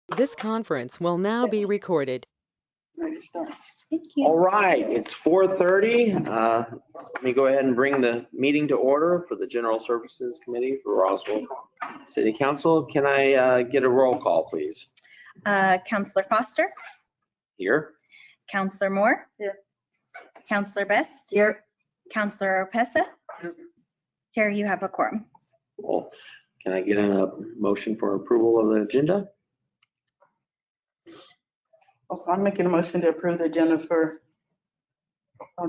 This conference will now be recorded. Ready to start. Thank you. All right, it's 4:30. Let me go ahead and bring the meeting to order for the General Services Committee for Roswell City Council. Can I get a roll call, please? Counselor Foster, Here. Counselor Moore. Here. Counselor Best. Here. Counselor Opesa. Chair, you have a quorum. Well, can I get a motion for approval of the agenda? I'm making a motion to approve the agenda for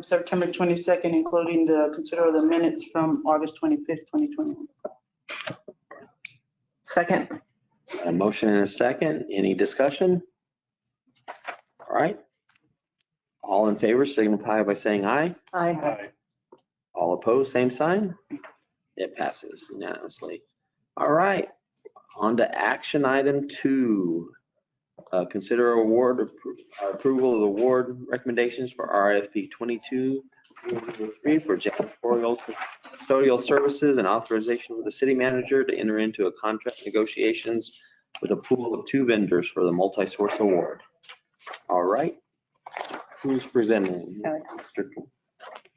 September 22nd, including the consider the minutes from August 25th, 2021. Second. A motion and a second. Any discussion? All right. All in favor signify by saying aye. Aye. All opposed, same sign. It passes unanimously. All right, on to action item 2. Consider approval of award recommendations for RFP 22-003 for janitorial custodial services and authorization for the city manager to enter into a contract negotiations with a pool of 2 vendors for the multi-source award. All right, who's presenting? Mr.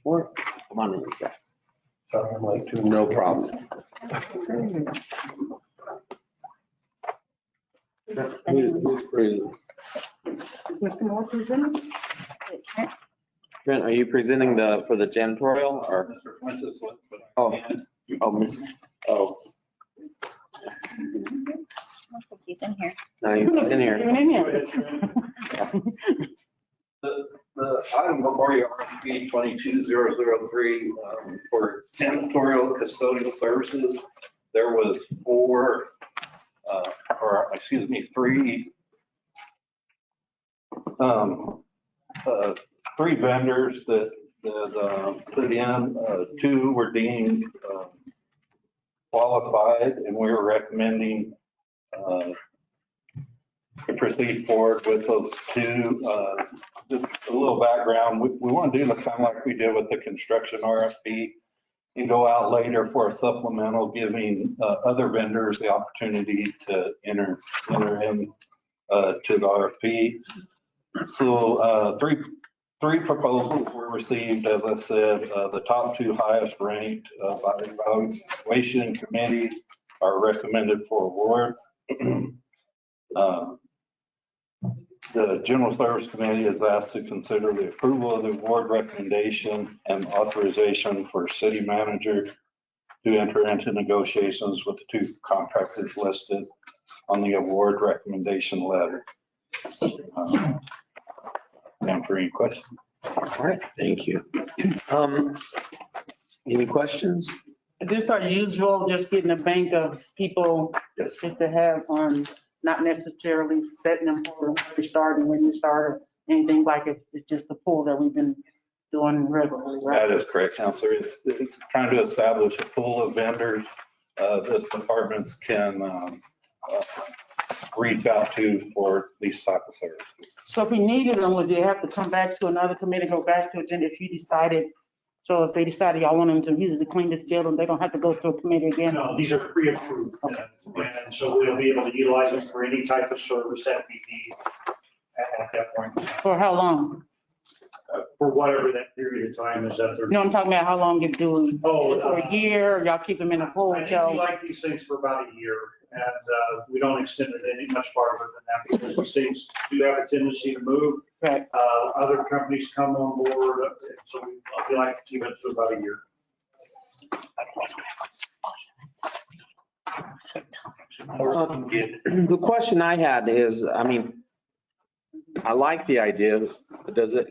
Moore, come on in. No problem. Who's presenting? Mr. Moore presenting? Trent, are you presenting for the janitorial or? Oh. I don't think he's in here. No, he's in here. Even in here. The item before you, RFP 22003, for janitorial custodial services, there was 3 vendors that put in. 2 were deemed qualified, and we were recommending to proceed forward with those 2. Just a little background, we want to do kind of like we did with the construction RFP and go out later for a supplemental, giving other vendors the opportunity to enter in to the RFP. So 3 proposals were received. As I said, the top 2 highest ranked by the evaluation committee are recommended for award. The General Service Committee is asked to consider the approval of the award recommendation and authorization for city manager to enter into negotiations with the 2 contractors listed on the award recommendation letter. And for any questions. All right, thank you. Any questions? This our usual, just getting a bank of people Yes. just to have on, not necessarily setting them for when you start and when you start or anything like it. It's just the pool that we've been doing regularly, right? That is correct, Counselor. It's trying to establish a pool of vendors that departments can reach out to for these type of services. So if we needed them, would you have to come back to another committee, go back to agenda if you decided? So if they decided y'all want them to use to clean this building, they don't have to go through a committee again? No, these are pre-approved. Okay. And so we'll be able to utilize them for any type of service that we need at that point. For how long? For whatever that period of time is that they're. No, I'm talking about how long you do, for a year, y'all keep them in a pool I think till? we like these things for about a year, and we don't extend it any much farther than that because these things do have a tendency to move. Right. Other companies come on board, so we like to keep it for about a year. The question I had is, I mean, I like the idea, but does it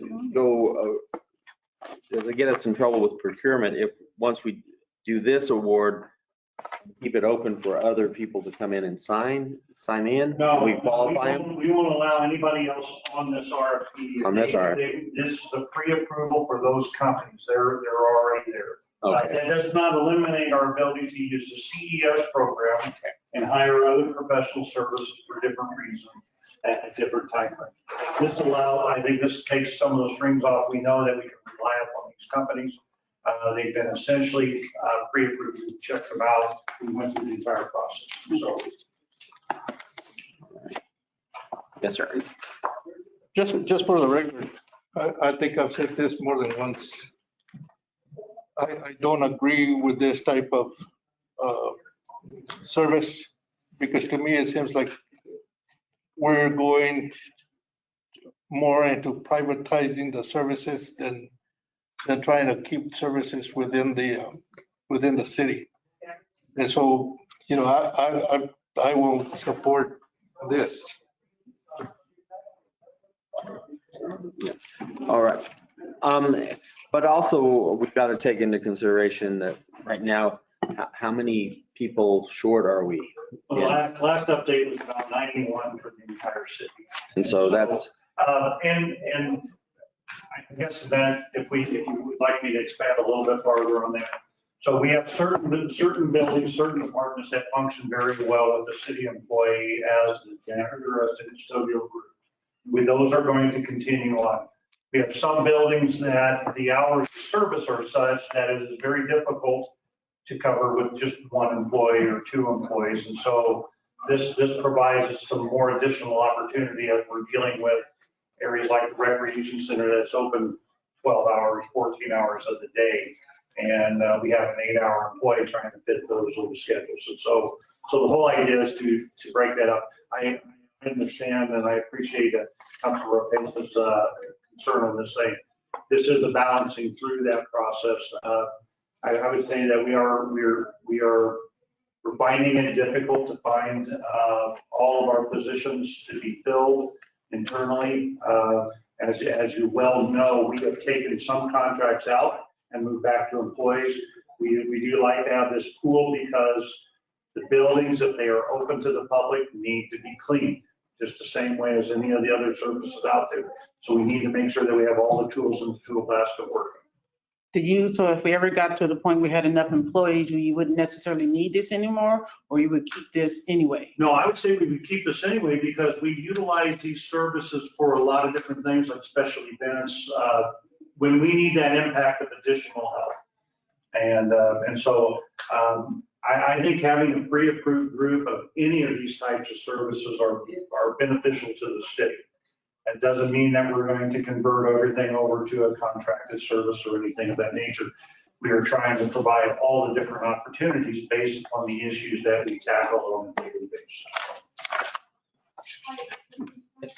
get us in trouble with procurement if once we do this award, keep it open for other people to come in and sign in? No, We qualify them? we won't allow anybody else on this RFP. On this RFP. This is a pre-approval for those companies. They're already there. Okay. That does not eliminate our ability to use the CES program and hire other professional services for different reasons at different time frames. I think this takes some of the strings off. We know that we can rely upon these companies. They've been essentially pre-approved. We checked them out. We went through the entire process. So Yes, sir. Just for the record, I think I've said this more than once. I don't agree with this type of service because to me, it seems like we're going more into privatizing the services than trying to keep services within the city. And so, I will support this. All right. But also, we've got to take into consideration that right now, how many people short are we? Well, the last update was about 91 for the entire city. And so that's, And I guess that if you would like me to expand a little bit farther on that. So we have certain buildings, certain departments that function very well with the city employee as the janitor, as the custodial group. Those are going to continue on. We have some buildings that the hours of service are such that it is very difficult to cover with just one employee or two employees. And so this provides us some more additional opportunity as we're dealing with areas like the recreation center that's open 12 hours, 14 hours of the day. And we have an 8-hour employee trying to fit those little schedules. And so the whole idea is to break that up. I understand and I appreciate that Councilor Rope's concern on this thing. This is a balancing through that process. I would say that we're finding it difficult to find all of our positions to be filled internally. As you well know, we have taken some contracts out and moved back to employees. We do like to have this pool because the buildings, if they are open to the public, need to be cleaned, just the same way as any of the other services out there. So we need to make sure that we have all the tools in the tool basket working. So if we ever got to the point we had enough employees, you wouldn't necessarily need this anymore, or you would keep this anyway? No, I would say we would keep this anyway because we utilize these services for a lot of different things like special events, when we need that impact of additional help. And so I think having a pre-approved group of any of these types of services are beneficial to the city. That doesn't mean that we're going to convert everything over to a contracted service or anything of that nature. We are trying to provide all the different opportunities based on the issues that we tackle on a daily basis.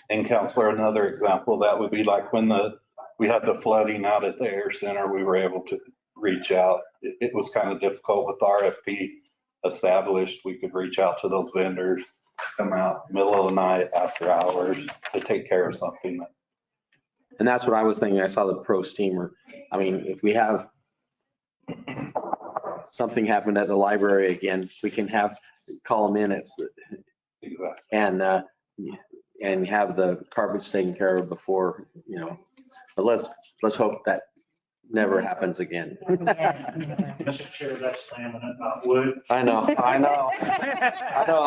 And Counselor, another example, that would be like when we had the flooding out at the air center, we were able to reach out. It was kind of difficult with RFP established. We could reach out to those vendors, come out middle of the night after hours to take care of something. and that's what I was thinking. I saw the pro steamer. I mean, if we have something happen at the library again, we can call them in and have the carpets taken care of before, but let's hope that never happens again. Mr. Chair, that's laminate, not wood. I know. I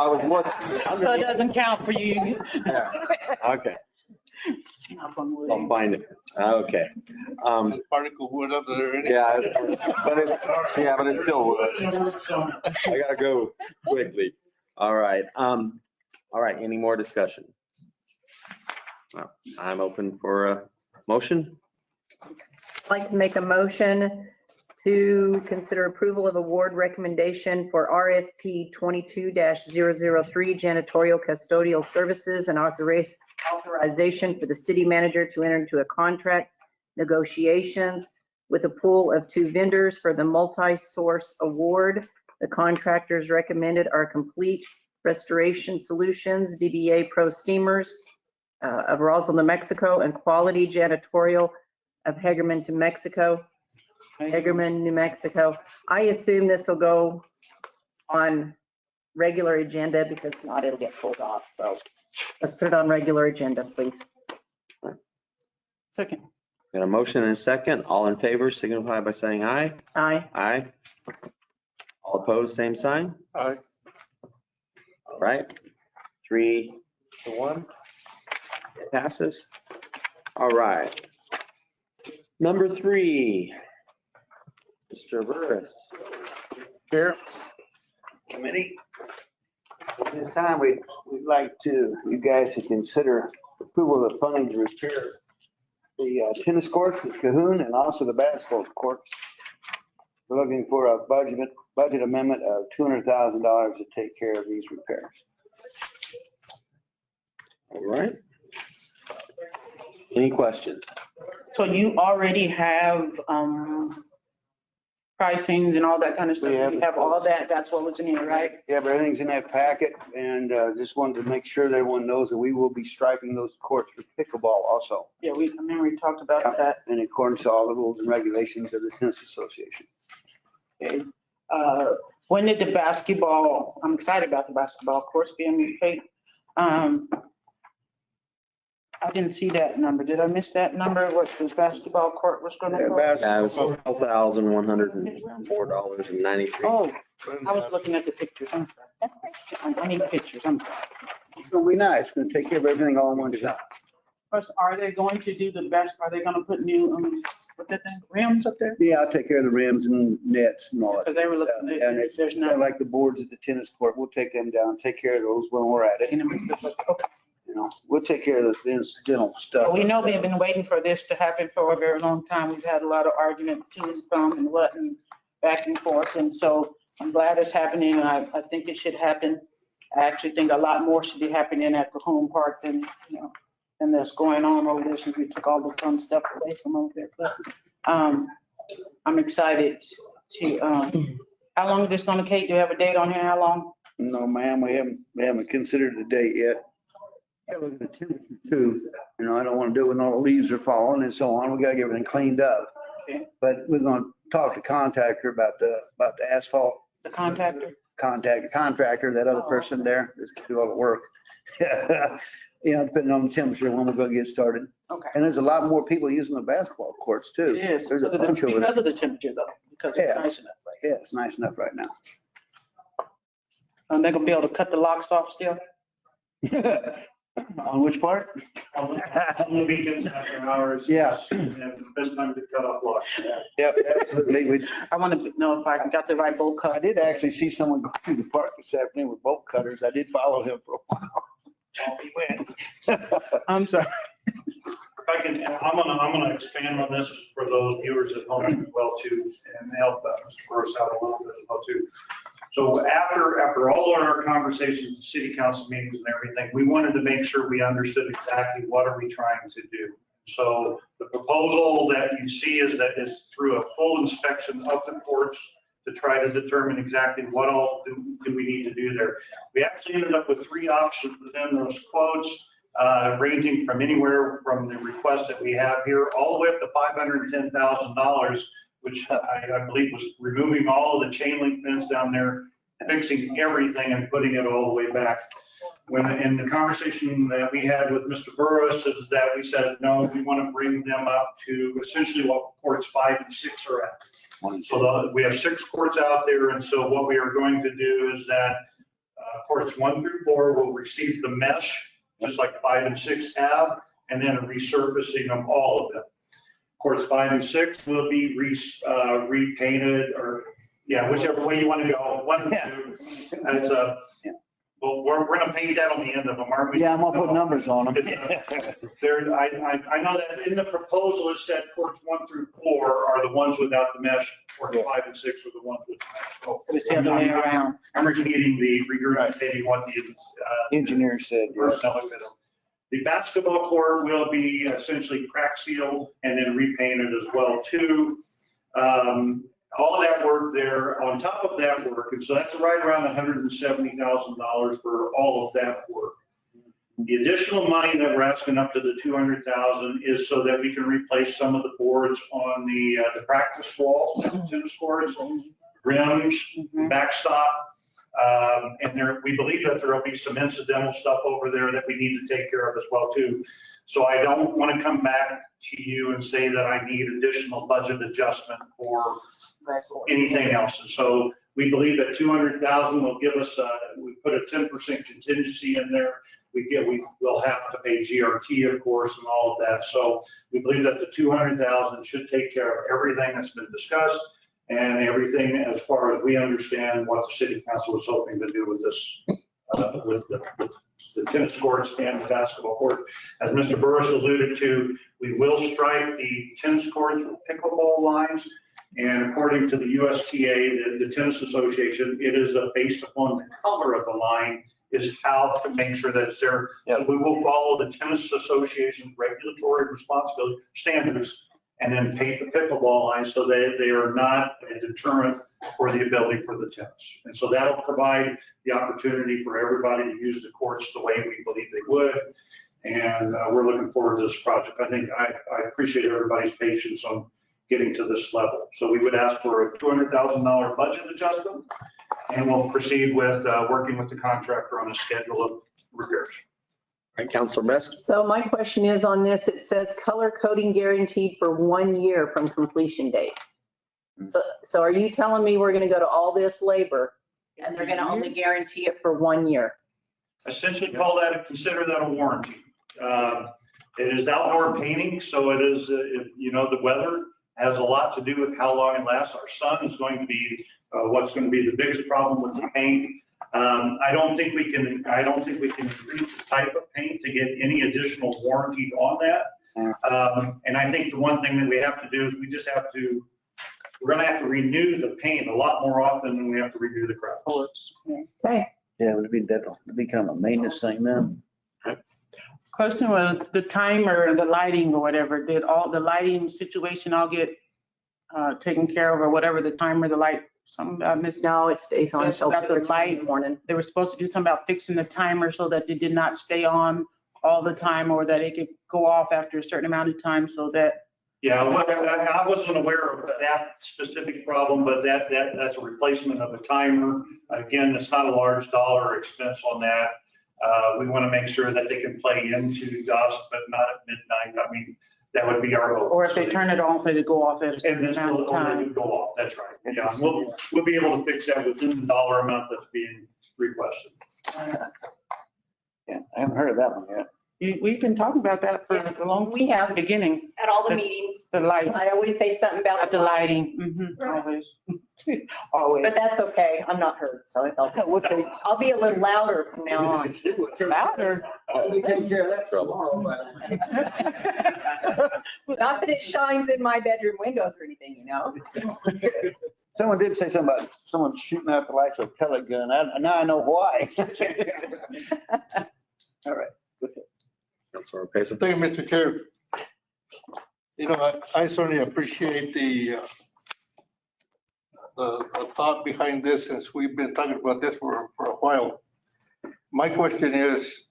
was looking. So it doesn't count for you. Yeah. Okay, Knock on wood. I'll find it. Okay. Particle wood up there. Yeah, but it's still wood. I gotta go quickly. All right. Any more discussion? I'm open for a motion. I'd like to make a motion to consider approval of award recommendation for RFP 22-003 janitorial custodial services and authorization for the city manager to enter into a contract negotiations with a pool of 2 vendors for the multi-source award. The contractors recommended are Complete Restoration Solutions, DBA Pro Steamers of Roswell, New Mexico, and Quality Janitorial of Hagerman, New Mexico. I assume this will go on regular agenda because if not, it'll get pulled off. So let's put it on regular agenda, please. Second. Got a motion and a second. All in favor, signify by saying aye. Aye. Aye. All opposed, same sign. Aye. All right. 3-1. It passes. All right. Number 3, Mr. Burris. Here. Committee. At this time, we'd like you guys to consider approval of funding to repair the tennis courts at Cahoon and also the basketball courts. We're looking for a budget amendment of $200,000 to take care of these repairs. All right. Any questions? So you already have pricings and all that kind of stuff? We have You have all that, that's what was in here, right? Yeah, but everything's in that packet, and just wanted to make sure that everyone knows that we will be striping those courts for pickleball also, Yeah, I remember we talked about that. in accordance to all the rules and regulations of the Tennis Association. Okay. When did the basketball, I'm excited about the basketball courts being paid. I didn't see that number. Did I miss that number? What the basketball court was going to cost? Yeah, it was $12,104.93. Oh, I was looking at the pictures. I'm sorry. I need pictures. I'm sorry. It's gonna be nice. It's gonna take care of everything all in one shot. First, are they going to do the best? Are they going to put new, what that thing, rims up there? Yeah, I'll take care of the rims and nets and all that. Because they were stuff. looking, And it's there's kind of not. like the boards at the tennis court. We'll take them down, take care of those when we're at it. Okay. You know, we'll take care of the incidental stuff. We know we've been waiting for this to happen for a very long time. We've had a lot of argument to and from and what and back and forth. And so I'm glad it's happening. I think it should happen. I actually think a lot more should be happening at Cahoon Park than, than that's going on over there since we took all the fun stuff away from over there. But I'm excited to, how long is this going to take? Do you have a date on here? How long? No, ma'am, we haven't considered the date yet. Gotta look at the temperature too. I don't want to do it when all the leaves are falling and so on. We gotta get everything cleaned up. Okay. But we're gonna talk to contractor about the asphalt. The contractor? Contractor, that other person there that's gonna do all the work. Depending on the temperature when we're gonna get started. Okay. And there's a lot more people using the basketball courts too. It is. There's a bunch over there. Because of the temperature though, because it's Yeah. nice enough, right? Yeah, it's nice enough right now. They're gonna be able to cut the locks off still? On which part? On the weekends after hours. Yeah. And the best time to cut off locks. Yep, absolutely. I want to know if I got the right bolt cut. I did actually see someone go through the park this afternoon with bolt cutters. I did follow him for a while. He went. I'm sorry. If I can, I'm gonna expand on this for those viewers at home as well too, and help Mr. Burris out a little bit as well too. So after all of our conversations, the city council meetings and everything, we wanted to make sure we understood exactly what are we trying to do. So the proposal that you see is through a full inspection of the courts to try to determine exactly what all do we need to do there. We actually ended up with 3 options within those quotes, ranging from anywhere from the request that we have here all the way up to $510,000, which I believe was removing all of the chain link fence down there, fixing everything and putting it all the way back. When in the conversation that we had with Mr. Burris is that we said, no, we want to bring them up to essentially what courts 5 and 6 are at. So we have 6 courts out there. And so what we are going to do is that courts 1 through 4 will receive the mesh, just like 5 and 6 have, and then resurfacing of all of them. Courts 5 and 6 will be repainted or, whichever way you want to go. 1 and 2. That's well, we're going to paint that on the end of them, aren't we? Yeah, I'm gonna put numbers on them. I know that in the proposal it said courts 1 through 4 are the ones without the mesh, courts 5 and 6 are the ones with the mesh. So It's the other way around. I'm repeating regurgitating what the Engineer said. personnel looked at them. The basketball court will be essentially crack sealed and then repainted as well too. All of that work there on top of that work. And so that's right around $170,000 for all of that work. The additional money that we're asking up to the $200,000 is so that we can replace some of the boards on the practice wall, tennis courts, rims, backstop. And we believe that there will be some incidental stuff over there that we need to take care of as well too. So I don't want to come back to you and say that I need additional budget adjustment for anything else. And so we believe that 200,000 will give us, we put a 10% contingency in there. We'll have to pay GRT, of course, and all of that. So we believe that the 200,000 should take care of everything that's been discussed and everything as far as we understand what the city council was hoping to do with this with the tennis courts and the basketball court. As Mr. Burris alluded to, we will stripe the tennis courts with pickleball lines. And according to the USTA, the Tennis Association, it is based upon the color of the line is how to make sure that it's there. So we will follow the Tennis Association regulatory responsibility standards and then paint the pickleball lines so that they are not a deterrent for the ability for the tennis. And so that'll provide the opportunity for everybody to use the courts the way we believe they would. And we're looking forward to this project. I think I appreciate everybody's patience on getting to this level. So we would ask for a $200,000 budget adjustment, and we'll proceed with working with the contractor on a schedule of repairs. All right, Counselor Best. So my question is on this, it says color coding guaranteed for 1 year from completion date. So are you telling me we're going to go to all this labor and they're going to only guarantee it for 1 year? Essentially consider that a warranty. It is outdoor painting, so it is, the weather has a lot to do with how long it lasts. Our sun is going to be what's going to be the biggest problem with the paint. I don't think we can increase the type of paint to get any additional warranty on that. And I think the one thing that we have to do is we're going to have to renew the paint a lot more often than we have to renew the crowns. Okay. Yeah, that'll become a maintenance thing then. Question was the timer, the lighting or whatever, did all the lighting situation all get taken care of or whatever, the timer, the light, something I missed? No, it stays on until About the 2 in light. the morning. They were supposed to do something about fixing the timer so that it did not stay on all the time or that it could go off after a certain amount of time so that. Yeah, I wasn't aware of that specific problem, but that's a replacement of a timer. Again, it's not a large dollar expense on that. We want to make sure that they can play into dusk, but not at midnight. I mean, that would be our hope. Or if they turn it off, it'd go off at a certain And this amount will of time. only go off, that's right. Yeah, we'll be able to fix that within the dollar amount that's being requested. Yeah, I haven't heard of that one yet. We've been talking about that for a long, We have beginning, at all the meetings. the light, I always say something about the lighting, always. Always. But that's okay. I'm not hurt, so it's okay. We'll take, I'll be a little louder from now on. Louder. we'll take care of that tomorrow. Not that it shines in my bedroom windows or anything, you know? Someone did say something about someone shooting out the lights with a pellet gun. Now I know why. All right. Councilor Payson. Thank you, Mr. Chair. You know, I certainly appreciate the thought behind this since we've been talking about this for a while. My question is,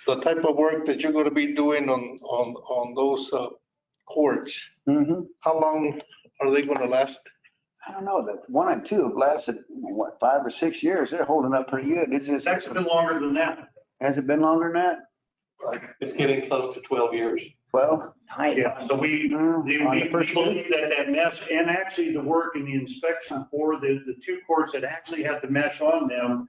the type of work that you're going to be doing on those courts, how long are they going to last? I don't know, that 1 and 2 have lasted, what, 5 or 6 years? They're holding up pretty good. It's actually been longer than that. Has it been longer than that? It's getting close to 12 years. Well, Yeah, so we believe that mesh, and actually the work and the inspection for the 2 courts that actually have the mesh on them,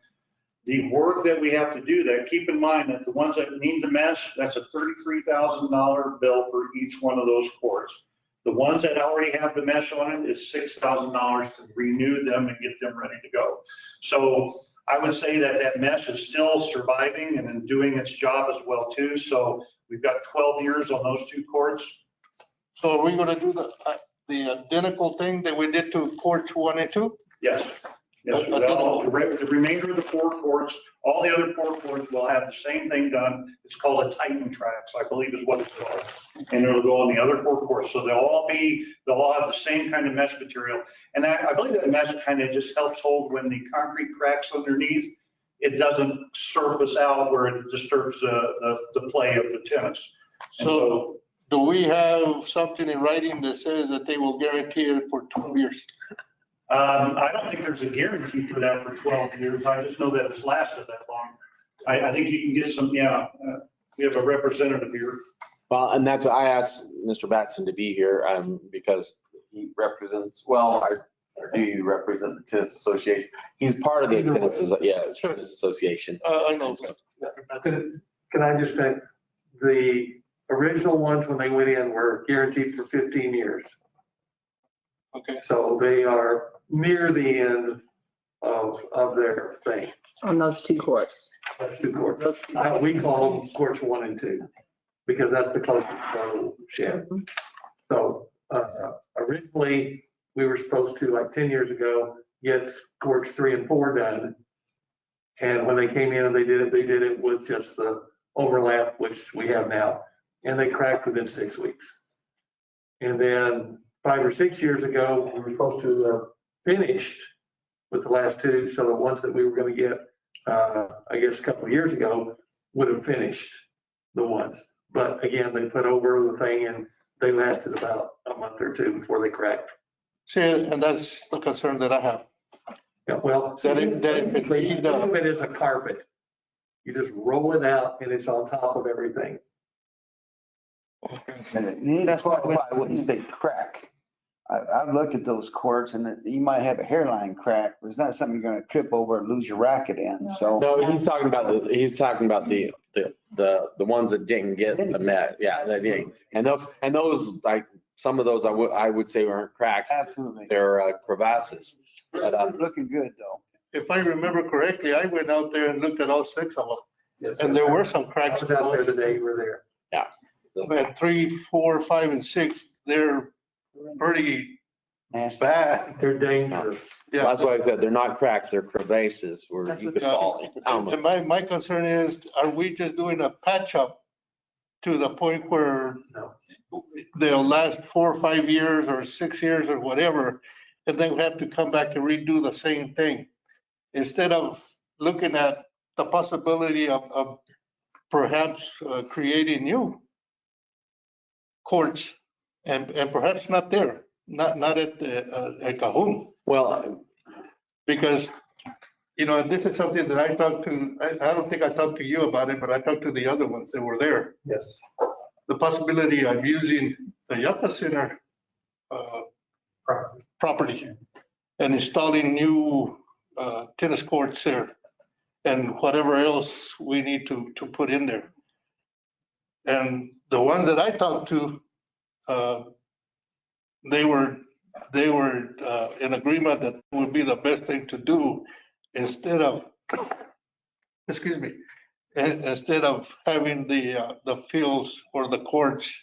the work that we have to do that, keep in mind that the ones that need the mesh, that's a $33,000 bill for each one of those courts. The ones that already have the mesh on it is $6,000 to renew them and get them ready to go. So I would say that mesh is still surviving and doing its job as well too. So we've got 12 years on those 2 courts. So are we going to do the identical thing that we did to courts 1 and 2? Yes. Yes, well, the remainder of the 4 courts, all the other 4 courts will have the same thing done. It's called a Titan Tracks, I believe is what it's called. And it'll go on the other 4 courts. So they'll all have the same kind of mesh material. And I believe that mesh kind of just helps hold when the concrete cracks underneath, it doesn't surface out where it disturbs the play of the tennis. So do we have something in writing that says that they will guarantee it for 12 years? I don't think there's a guarantee for that for 12 years. I just know that it's lasted that long. I think you can get some, we have a representative here. Well, and that's what I asked Mr. Batson to be here because he represents, or do you represent the tennis association? He's part of the tennis association. I know. Can I just say, the original ones when they went in were guaranteed for 15 years. Okay. So they are near the end of their thing. On those two courts. That's two courts. We call them courts 1 and 2 because that's the closest shed. So originally, we were supposed to, like 10 years ago, get courts 3 and 4 done. And when they came in and they did it with just the overlap, which we have now, and they cracked within 6 weeks. And then 5 or 6 years ago, we were supposed to have finished with the last 2. So the ones that we were going to get, I guess a couple of years ago, would have finished the ones. But again, they put over the thing and they lasted about a month or 2 before they cracked. See, and that's the concern that I have. Yeah, well, That if it think of it as a carpet. You just roll it out and it's on top of everything. You need to qualify what you say crack. I've looked at those courts and you might have a hairline crack, but it's not something you're gonna trip over and lose your racket in, so. No, he's talking about the ones that didn't get the met. Yeah, that didn't. And those, like, some of those I would say aren't cracks. Absolutely. They're crevasses. But, Looking good, though. If I remember correctly, I went out there and looked at all 6 of them. Yes, And there were some I cracks. was out there the day you were there. At 3, 4, 5, and 6, they're pretty Nasty. bad. They're dangerous. Yeah. that's why I said they're not cracks, they're crevasses where you could fall down. And my concern is, are we just doing a patch up to the point where No. they'll last 4 or 5 years or 6 years or whatever, and then we have to come back and redo the same thing? Instead of looking at the possibility of perhaps creating new courts and perhaps not there, not at Cahoon. Well, Because, this is something that I talked to, I don't think I talked to you about it, but I talked to the other ones that were there. Yes. The possibility of using the Yucca Center property and installing new tennis courts there and whatever else we need to put in there. And the one that I talked to, they were in agreement that would be the best thing to do instead of, instead of having the fields or the courts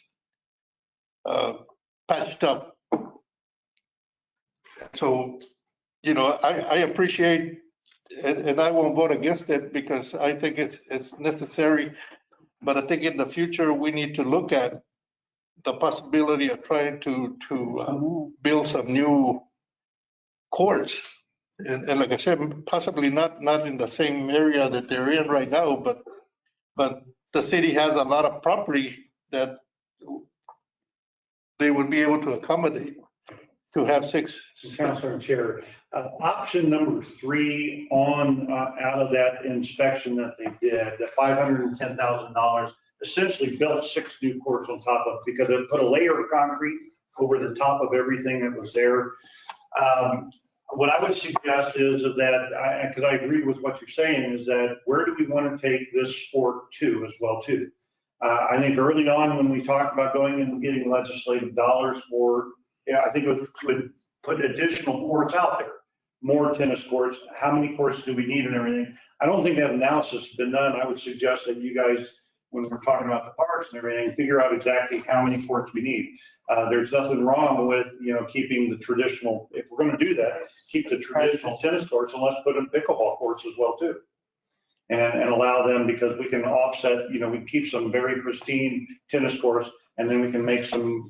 patched up. So, I appreciate, and I won't vote against it because I think it's necessary. But I think in the future, we need to look at the possibility of trying to build some new courts. And like I said, possibly not in the same area that they're in right now, but the city has a lot of property that they would be able to accommodate to have 6. Councilor Chair, option number 3 out of that inspection that they did, the $510,000 essentially built 6 new courts on top of, because it put a layer of concrete over the top of everything that was there. What I would suggest is that, because I agree with what you're saying, is that where do we want to take this sport to as well too? I think early on when we talked about going and getting legislative dollars for, I think it would put additional courts out there, more tennis courts. How many courts do we need and everything? I don't think that analysis has been done. I would suggest that you guys, when we're talking about the parks and everything, figure out exactly how many courts we need. There's nothing wrong with, keeping the traditional, if we're going to do that, keep the traditional tennis courts, and let's put in pickleball courts as well too. And allow them, because we can offset, we keep some very pristine tennis courts, and then we can make some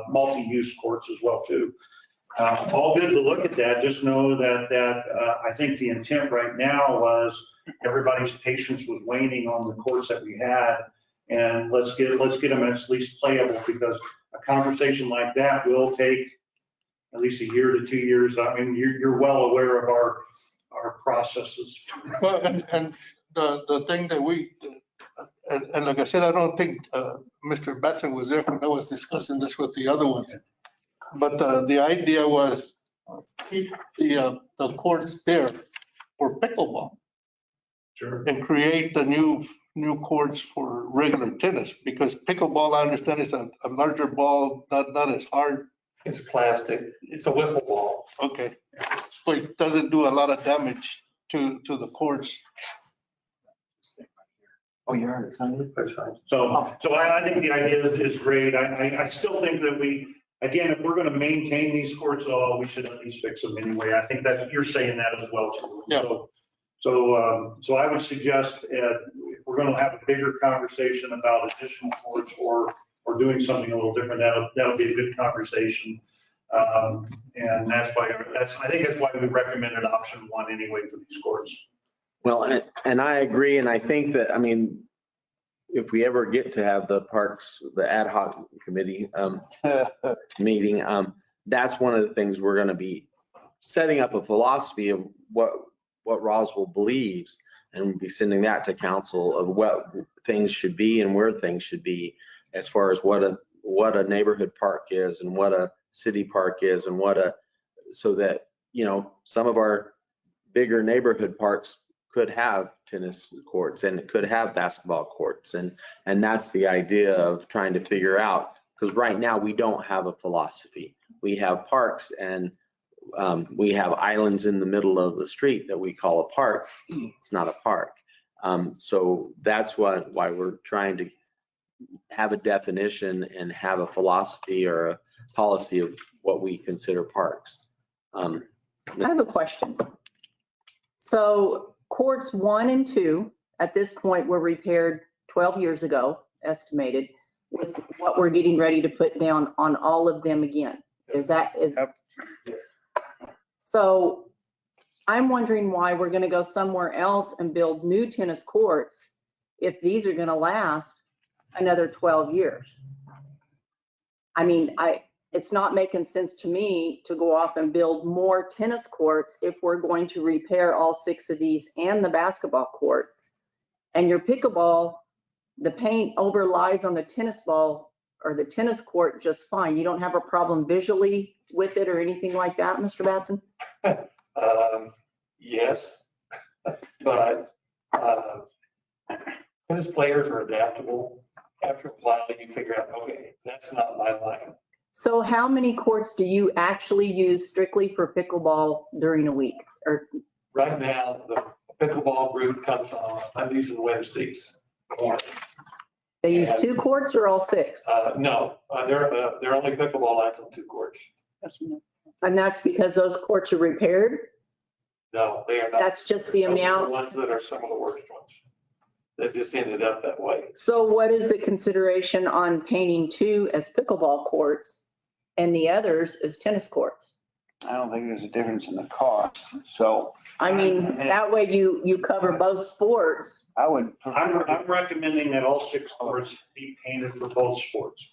multi-use courts as well too. All good to look at that. Just know that I think the intent right now was everybody's patience was waning on the courts that we had. And let's get them at least playable, because a conversation like that will take at least a year to 2 years. I mean, you're well aware of our processes. Well, and the thing that and like I said, I don't think Mr. Batson was there when I was discussing this with the other ones. But the idea was keep the courts there for pickleball. Sure. And create the new courts for regular tennis, because pickleball, I understand, is a larger ball, not as hard. It's plastic. It's a wiffle ball. Okay. so it doesn't do a lot of damage to the courts. Oh, you heard it, Sunday? So I think the idea is great. I still think that again, if we're going to maintain these courts at all, we should at least fix them anyway. I think that you're saying that as well too. Yeah. So I would suggest if we're going to have a bigger conversation about additional courts or doing something a little different, that'll be a good conversation. And I think that's why we recommended option 1 anyway for these courts. Well, and I agree. And I think that, I mean, if we ever get to have the parks, the ad hoc committee meeting, that's one of the things we're going to be setting up a philosophy of what Roswell believes, and we'll be sending that to council of what things should be and where things should be as far as what a neighborhood park is and what a city park is and so that, you know, some of our bigger neighborhood parks could have tennis courts and it could have basketball courts. And that's the idea of trying to figure out, because right now we don't have a philosophy. We have parks and we have islands in the middle of the street that we call a park. It's not a park. So that's why we're trying to have a definition and have a philosophy or a policy of what we consider parks. I have a question. So courts 1 and 2 at this point were repaired 12 years ago, estimated, with what we're getting ready to put down on all of them again. So I'm wondering why we're going to go somewhere else and build new tennis courts if these are going to last another 12 years. I mean, it's not making sense to me to go off and build more tennis courts if we're going to repair all 6 of these and the basketball court. And your pickleball, the paint overlies on the tennis ball or the tennis court just fine. You don't have a problem visually with it or anything like that, Mr. Batson? Yes, but tennis players are adaptable. After a while, you figure out, okay, that's not my line. So how many courts do you actually use strictly for pickleball during a week? Or Right now, the pickleball group comes on Mondays and Wednesdays. they use 2 courts or all 6? No, they're only pickleball lines on 2 courts. And that's because those courts are repaired? No, they are not. That's just the Those are amount? the ones that are some of the worst ones. That just ended up that way. So what is the consideration on painting 2 as pickleball courts and the others as tennis courts? I don't think there's a difference in the cost, so I mean, that way you cover both sports. I would. I'm recommending that all 6 courts be painted for both sports.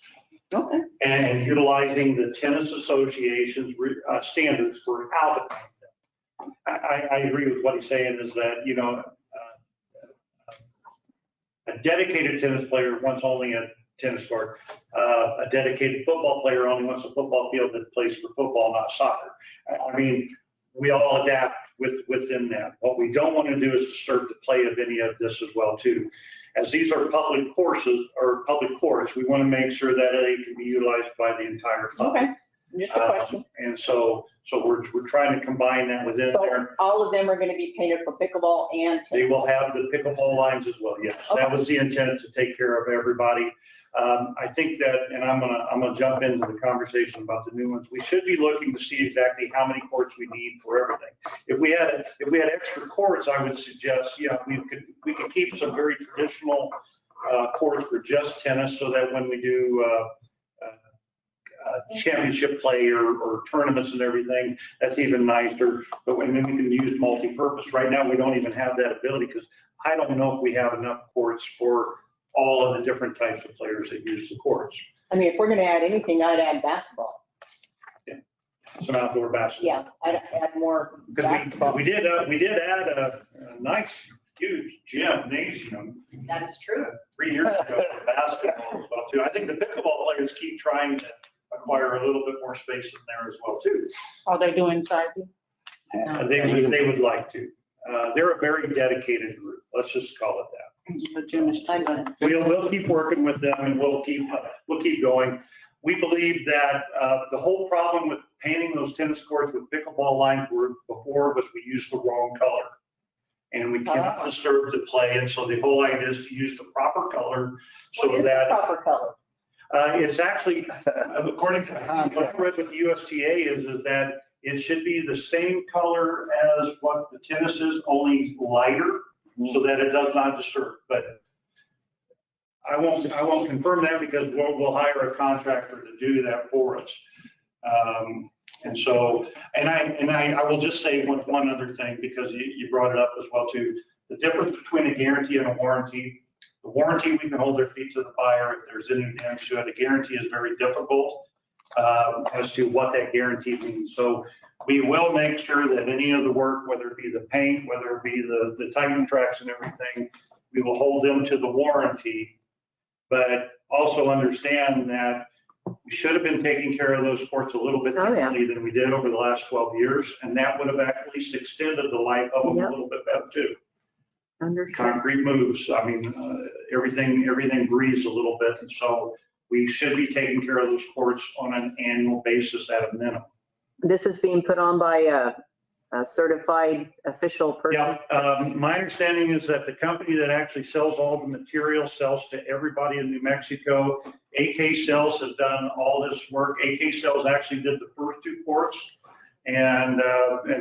Okay. And utilizing the tennis association's standards for how to paint them. I agree with what he's saying is that, you know, a dedicated tennis player wants only a tennis court. A dedicated football player only wants a football field that plays for football, not soccer. I mean, we all adapt within that. What we don't want to do is disturb the play of any of this as well too. As these are public courses or public courts, we want to make sure that they can be utilized by the entire public. Okay, just a question. And so we're trying to combine that within So there. all of them are going to be painted for pickleball and They tennis? will have the pickleball lines as well, yes. That was the intent, to take care of everybody. I think that, and I'm gonna jump into the conversation about the new ones. We should be looking to see exactly how many courts we need for everything. If we had extra courts, I would suggest, yeah, we could keep some very traditional courts for just tennis, so that when we do championship play or tournaments and everything, that's even nicer. But when we can use multi-purpose, right now we don't even have that ability, because I don't know if we have enough courts for all of the different types of players that use the courts. I mean, if we're going to add anything, I'd add basketball. Some outdoor basketball. Yeah, I'd add more Because basketball. we did add a nice, huge gymnasium That is true. 3 years ago for basketball as well too. I think the pickleball players keep trying to acquire a little bit more space in there as well too. Are they doing soccer? They would like to. They're a very dedicated group. Let's just call it that. The gymnast. We'll keep working with them, and we'll keep going. We believe that the whole problem with painting those tennis courts with pickleball lines before was we used the wrong color. And we cannot disturb the play. And so the whole idea is to use the proper color so What is the that proper color? it's actually, according to what I read with the USTA is that it should be the same color as what the tennis is, only lighter, so that it does not disturb. But I won't confirm that because we'll hire a contractor to do that for us. And so, and I will just say one other thing, because you brought it up as well too. The difference between a guarantee and a warranty. The warranty, we can hold their feet to the fire if there's any damage to it. A guarantee is very difficult as to what that guarantee means. So we will make sure that any of the work, whether it be the paint, whether it be the tightening tracks and everything, we will hold them to the warranty. But also understand that we should have been taking care of those courts a little bit differently than we did over the last 12 years. And that would have actually extended the life of them a little bit better too. Understood. Concrete moves. I mean, everything breathes a little bit. And so we should be taking care of those courts on an annual basis at a minimum. This is being put on by a certified official person? Yeah, my understanding is that the company that actually sells all the material sells to everybody in New Mexico. AK Sales has done all this work. AK Sales actually did the first two courts. And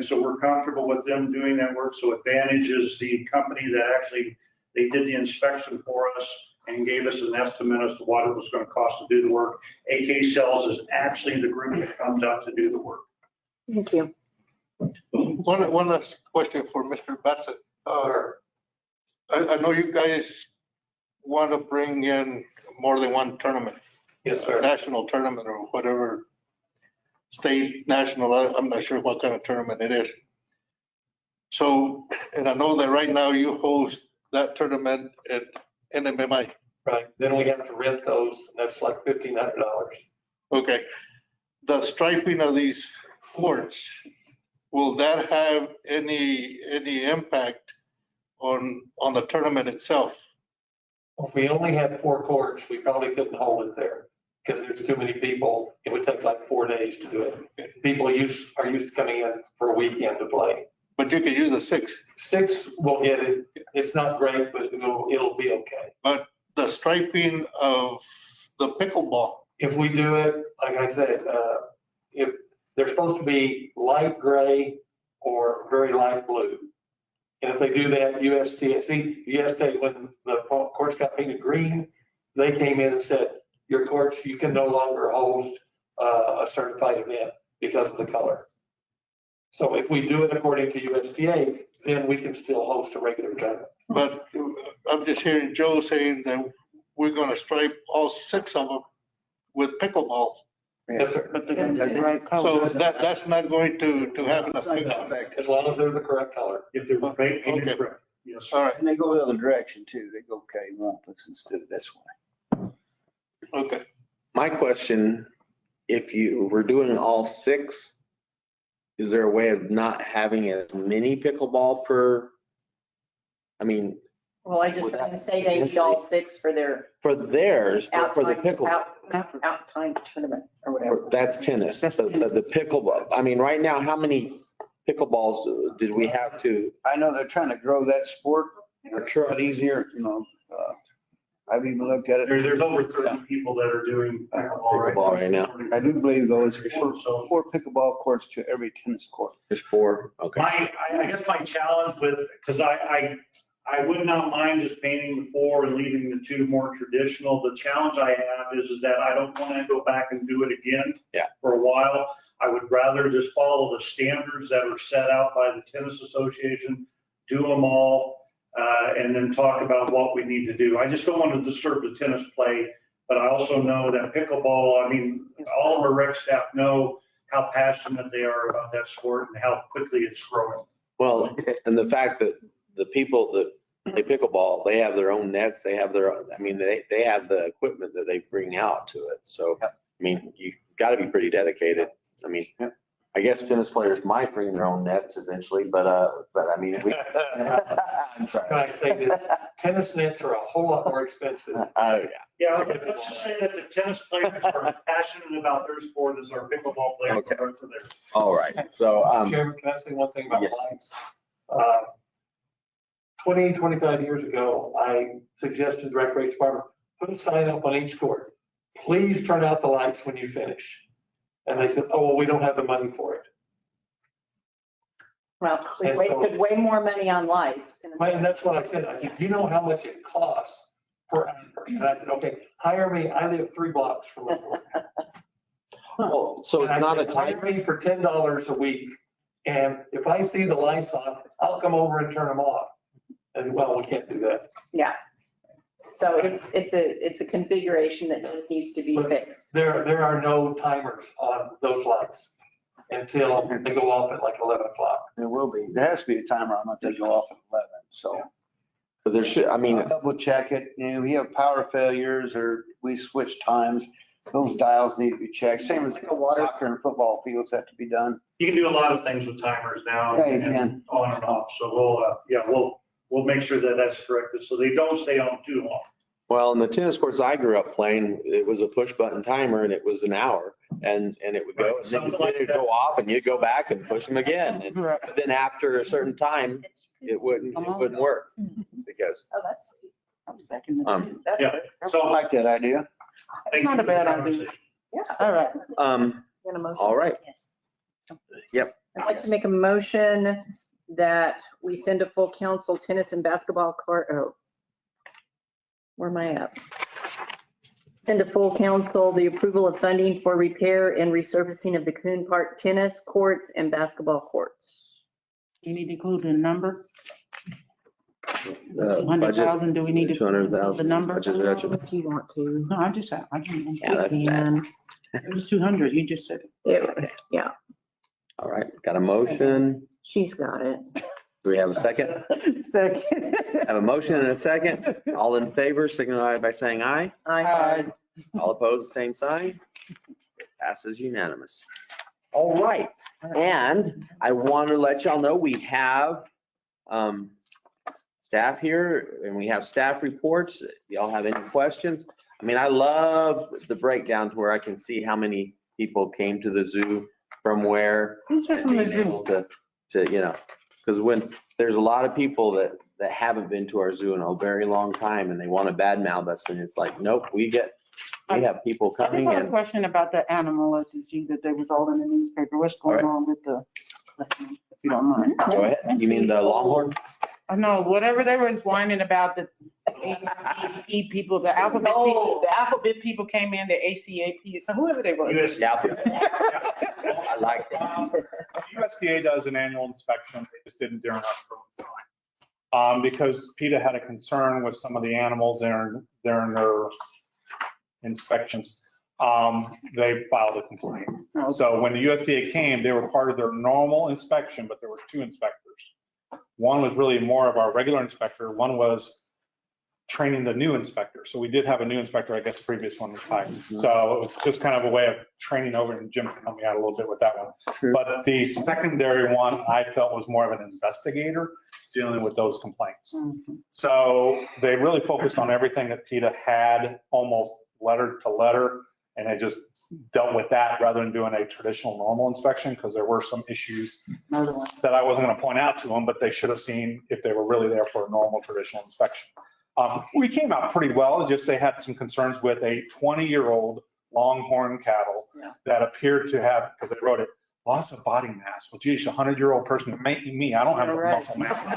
so we're comfortable with them doing that work. So Advantage is the company that actually, they did the inspection for us and gave us an estimate as to what it was going to cost to do the work. AK Sales is actually the group that comes out to do the work. Thank you. One last question for Mr. Batson. I know you guys want to bring in more than one tournament. Yes, sir. National tournament or whatever, state, national, I'm not sure what kind of tournament it is. So, and I know that right now you host that tournament at NMMI. Right, then we have to rent those, and that's like $1,500. Okay. The striping of these courts, will that have any impact on the tournament itself? If we only had 4 courts, we probably couldn't hold it there because there's too many people. It would take like 4 days to do it. People are used to coming in for a weekend to play. But you can use the 6. 6 will get it. It's not great, but it'll be okay. But the striping of the pickleball. If we do it, like I said, if they're supposed to be light gray or very light blue. And if they do that, USTA, when the courts got painted green, they came in and said, your courts, you can no longer host a certified event because of the color. So if we do it according to USTA, then we can still host a regular tournament. But I'm just hearing Joe saying that we're going to stripe all 6 of them with pickleball. Yes, sir. That's right. So that's not going to have an effect. As long as they're the correct color. If they're painted Okay. correct. Yes, sir. All right, And they go the other direction too. They go cattywampus instead of this one. okay. My question, if you were doing all 6, is there a way of not having as many pickleball per? I mean, Well, I just didn't say they need all 6 for their for theirs, but for the pickleball, out time tournament or whatever. that's tennis. The pickleball, I mean, right now, how many pickleballs did we have to? I know they're trying to grow that sport. Sure. It's easier, you know. I've even looked at it. There's over 30 people that are doing Pickleball right now. I do believe though it's So 4 pickleball courts to every tennis court. There's 4, okay. I guess my challenge with, because I would not mind just painting the 4 and leaving the 2 more traditional. The challenge I have is that I don't want to go back and do it again. Yeah. For a while. I would rather just follow the standards that are set out by the tennis association, do them all, and then talk about what we need to do. I just don't want to disturb the tennis play, but I also know that pickleball, I mean, all of our rec staff know how passionate they are about that sport and how quickly it's growing. Well, and the fact that the people that play pickleball, they have their own nets, they have their own, I mean, they have the equipment that they bring out to it. So, I mean, you got to be pretty dedicated. I mean, I guess tennis players might bring their own nets eventually, but I mean, I'm Can sorry. I say this? Tennis nets are a whole lot more expensive. Oh, yeah. Yeah, let's just say that the tennis players are passionate about their sport as our pickleball players Okay. are for theirs. All right. So, Chairman, can I say one thing about yes. lights? 20, 25 years ago, I suggested the recreation department, put a sign up on each court. Please turn out the lights when you finish. And they said, oh, well, we don't have the money for it. Well, we wasted way more money on lights. And that's what I said. I said, do you know how much it costs per hour? And I said, okay, hire me. I live 3 blocks from the court. Well, so And it's I not a said, hire time. me for $10 a week. And if I see the lights on, I'll come over and turn them off. And well, we can't do that. Yeah. So it's a configuration that just needs to be fixed. There are no timers on those lights until they go off at like 11 o'clock. There will be. There has to be a timer on it that go off at 11. So But there should, I mean, I'll double check it. You know, we have power failures or we switch times. Those dials need to be checked. Same as soccer and football fields have to be done. You can do a lot of things with timers now. Yeah, you and can. On and off. So we'll make sure that that's corrected so they don't stay on too long. well, in the tennis courts I grew up playing, it was a push button timer and it was an hour and it would go, and then it'd go off and you'd go back and push them again. And but then after a certain time, it wouldn't work because, Oh, that's. Back in the Um, day. Yeah. I So like that idea. thank Not you a bad for the idea. conversation. Yeah. All right. Get a motion. all right. Yep. I'd like to make a motion that we send to full council tennis and basketball court, where am I at? Send to full council the approval of funding for repair and resurfacing of the Cahoon Park tennis courts and basketball courts. You need to include the number, Budget, 200,000. Do we need to? 200,000. The number? Budget reduction. If you want to. No, I can. Yeah, that's bad. And It was 200. You just said it. yeah, All right. Got a motion. she's got it. Do we have a second? Second. Have a motion and a second. All in favor, signify by saying aye. I All opposed, same sign. Passes unanimous. All right. And I want to let y'all know we have staff here and we have staff reports. Y'all have any questions? I mean, I love the breakdown to where I can see how many people came to the zoo from where. Who's here and from the being zoo? able to, because when there's a lot of people that haven't been to our zoo in a very long time and they want to badmouth us and it's like, nope, we have people I just coming have a in. question about the animal at the zoo that they was all in the newspaper. What's going on with the, if you don't mind? Go ahead. You mean the Longhorn? I know, whatever they were whining about, the ACAP people, the alphabet people came in, the ACAP, so whoever they were. Yeah. I like that. USDA does an annual inspection. They just didn't during our time. Because PETA had a concern with some of the animals during their inspections, they filed a complaint. So when the USDA came, they were part of their normal inspection, but there were 2 inspectors. One was really more of our regular inspector. One was training the new inspector. So we did have a new inspector. I guess the previous one was hired. So it was just kind of a way of training over, and Jim can help me out a little bit with that one. True. But the secondary one I felt was more of an investigator dealing with those complaints. So they really focused on everything that PETA had almost letter to letter. And I just dealt with that rather than doing a traditional normal inspection, because there were some issues Another one. that I wasn't going to point out to them, but they should have seen if they were really there for a normal traditional inspection. We came out pretty well, just they had some concerns with a 20-year-old longhorn cattle that appeared to have, because they wrote it, loss of body mass. Well, geez, a 100-year-old person, making me, I don't have the muscle mass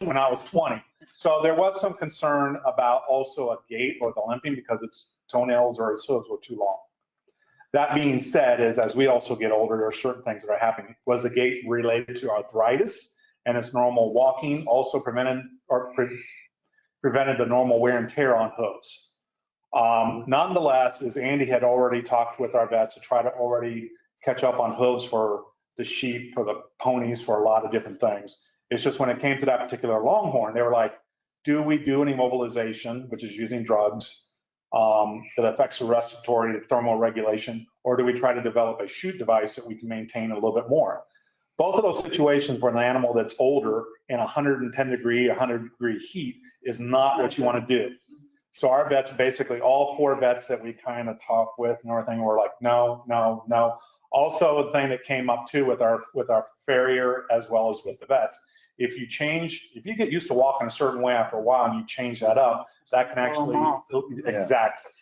when I was 20. So there was some concern about also a gait or the limping because its toenails or its hooves were too long. That being said, is as we also get older, there are certain things that are happening. Was the gait related to arthritis and its normal walking also prevented the normal wear and tear on hooves? Nonetheless, as Andy had already talked with our vets to try to already catch up on hooves for the sheep, for the ponies, for a lot of different things. It's just when it came to that particular longhorn, they were like, do we do an immobilization, which is using drugs, that affects the respiratory thermal regulation? Or do we try to develop a chute device that we can maintain a little bit more? Both of those situations for an animal that's older in 110 degree, 100 degree heat is not what you want to do. So our vets, basically all 4 vets that we kind of talk with and everything, were like, no, no, no. Also, the thing that came up too with our farrier as well as with the vets, if you get used to walking a certain way after a while and you change that up, that can actually, exactly.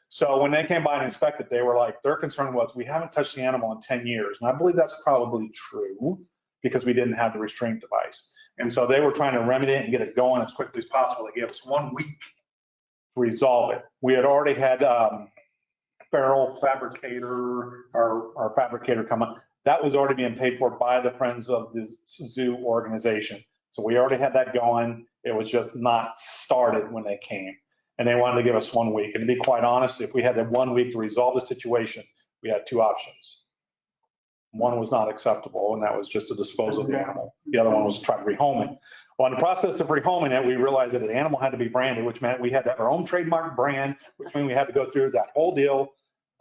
So when they came by and inspected, they were like, their concern was, we haven't touched the animal in 10 years. And I believe that's probably true because we didn't have the restraint device. And so they were trying to remedy it and get it going as quickly as possible. They gave us 1 week to resolve it. We had already had feral fabricator, our fabricator come up. That was already being paid for by the Friends of the Zoo organization. So we already had that going. It was just not started when they came. And they wanted to give us 1 week. And to be quite honest, if we had that 1 week to resolve the situation, we had 2 options. One was not acceptable, and that was just to dispose of the animal. The other one was to try to rehome it. Well, in the process of rehoming it, we realized that the animal had to be branded, which meant we had to have our own trademark brand, which meant we had to go through that whole deal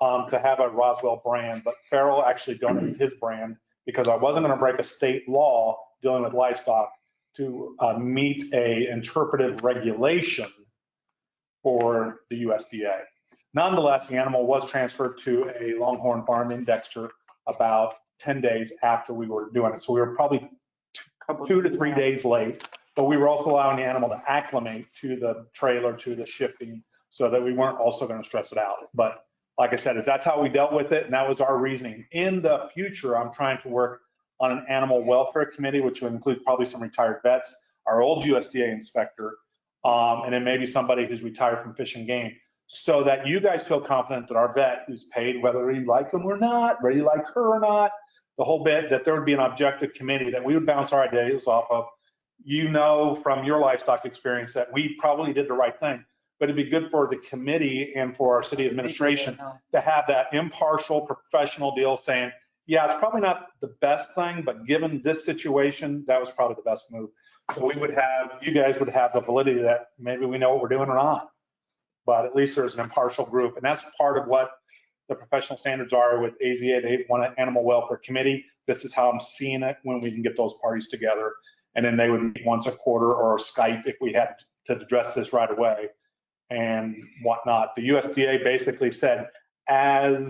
to have a Roswell brand. But Farrell actually donated his brand because I wasn't going to break a state law dealing with livestock to meet a interpretive regulation for the USDA. Nonetheless, the animal was transferred to a Longhorn farm in Dexter about 10 days after we were doing it. So we were probably 2 to 3 days late, but we were also allowing the animal to acclimate to the trailer, to the shifting, so that we weren't also going to stress it out. But like I said, that's how we dealt with it, and that was our reasoning. In the future, I'm trying to work on an animal welfare committee, which would include probably some retired vets, our old USDA inspector, and then maybe somebody who's retired from Fish and Game, so that you guys feel confident that our vet who's paid, whether you like him or not, whether you like her or not, the whole bit, that there would be an objective committee that we would bounce our ideas off of. You know, from your livestock experience, that we probably did the right thing, but it'd be good for the committee and for our city administration to have that impartial, professional deal saying, yeah, it's probably not the best thing, but given this situation, that was probably the best move. So we would have, you guys would have the validity that maybe we know what we're doing or not, but at least there's an impartial group. And that's part of what the professional standards are with AZA. They want an animal welfare committee. This is how I'm seeing it when we can get those parties together. And then they would meet once a quarter or Skype if we had to address this right away and whatnot. The USDA basically said, and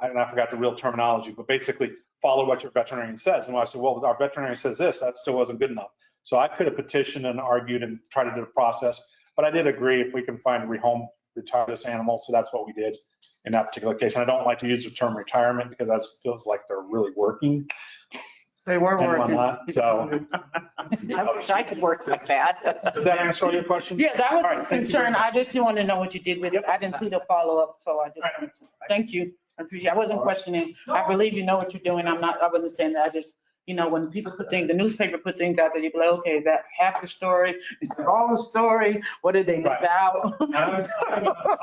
I forgot the real terminology, but basically follow what your veterinarian says. And when I said, well, our veterinarian says this, that still wasn't good enough. So I could have petitioned and argued and tried to do the process, but I did agree if we can find a retire this animal. So that's what we did in that particular case. And I don't like to use the term retirement because that feels like they're really working. They were And working. whatnot, so. I wish I could work like that. Does that answer your question? Yeah, that was All a right, thank you concern. very I just want to know what you did with it. I didn't see the follow-up, so I just, thank you. I appreciate, I wasn't questioning. I believe you know what you're doing. I wasn't saying that. I just, when people put things, the newspaper put things out there, you be like, okay, is that half the story? Is that all the story? What did they miss out? I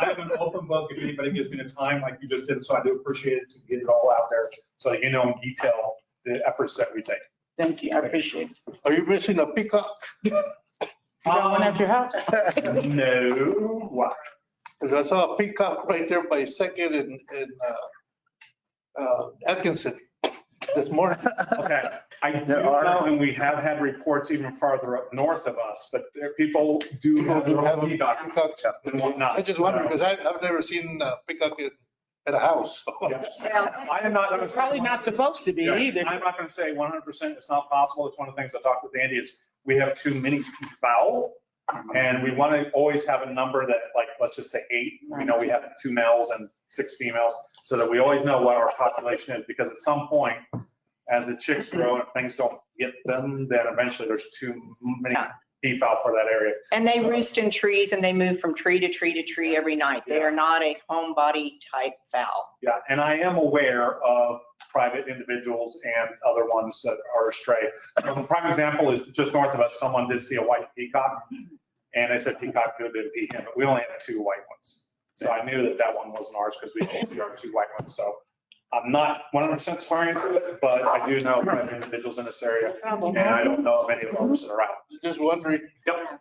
have an open book if anybody gives me the time like you just did, so I do appreciate it to get it all out there so that you know in detail the efforts that we take. Thank you. I appreciate it. Are you missing a peacock? You got one at your house? No. Why? Because I saw a peacock right there by Second and Atkinson this morning. Okay, I do know, and we have had reports even farther up north of us, but people do have their own peacocks and whatnot. I just wonder, because I've never seen a peacock at a house. Yeah. I am not. It's probably not supposed to be either. I'm not going to say 100% it's not possible. It's one of the things I talked with Andy is we have too many fowl. And we want to always have a number that, like, let's just say 8. We know we have 2 males and 6 females, so that we always know what our population is, because at some point, as the chicks grow and if things don't get them, then eventually there's too many peafowl for that area. And they roost in trees and they move from tree to tree to tree every night. They are not a homebody type fowl. Yeah, and I am aware of private individuals and other ones that are astray. A prime example is just north of us, someone did see a white peacock, and they said peacock could have been peahen, but we only had 2 white ones. So I knew that one wasn't ours because we only see our 2 white ones. So I'm not 100% swearing to it, but I do know private individuals in this area, and I don't know of any of those that are out. Just wondering. Yep.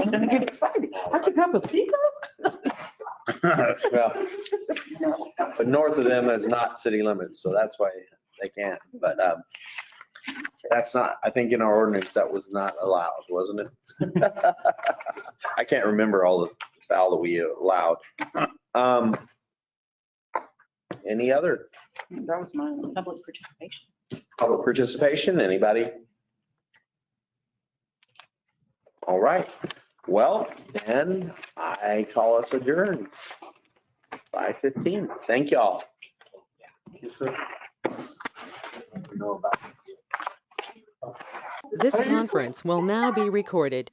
was gonna get excited. I could have a peacock? Well, but north of them is not city limits, so that's why they can't. But that's not, I think in our ordinance, that was not allowed, wasn't it? I can't remember all the fowl that we allowed. Any other That was my public participation. public participation? Anybody? All right. Well, then I call us adjourned. 5:15. Thank y'all. Yes, sir. This conference will now be recorded.